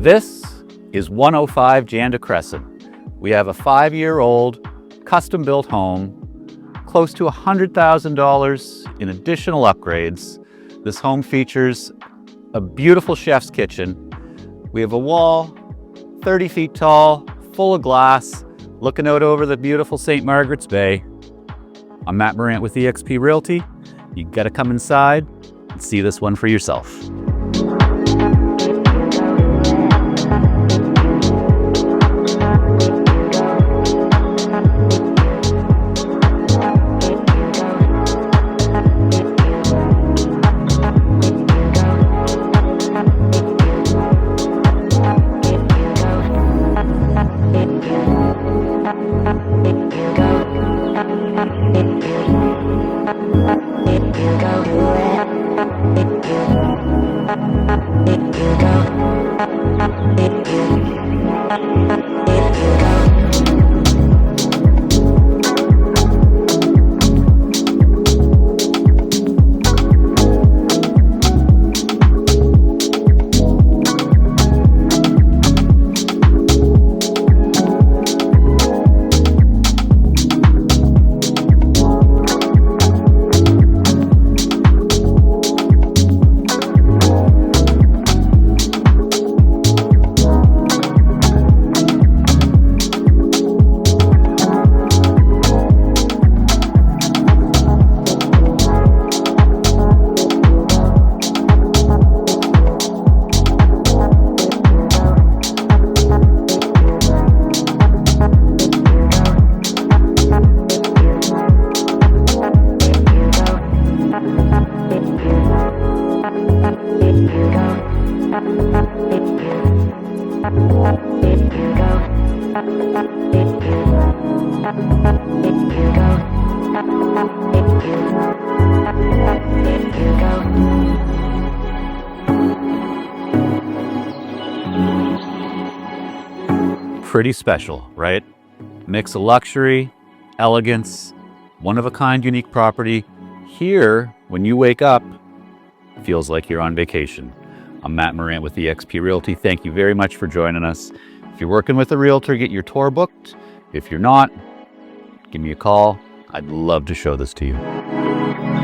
This is 105 Janda Crescent. We have a 5-year-old custom-built home, close to $100,000 in additional upgrades. This home features a beautiful chef's kitchen. We have a wall 30 feet tall, full of glass, looking out over the beautiful St. Margaret's Bay. I'm Matt Morant with eXp Realty. You gotta come inside and see this one for yourself. Pretty special, right? Mix of luxury, elegance, one-of-a-kind unique property. Here, when you wake up, feels like you're on vacation. I'm Matt Morant with eXp Realty. Thank you very much for joining us. If you're working with a realtor, get your tour booked. If you're not, give me a call. I'd love to show this to you.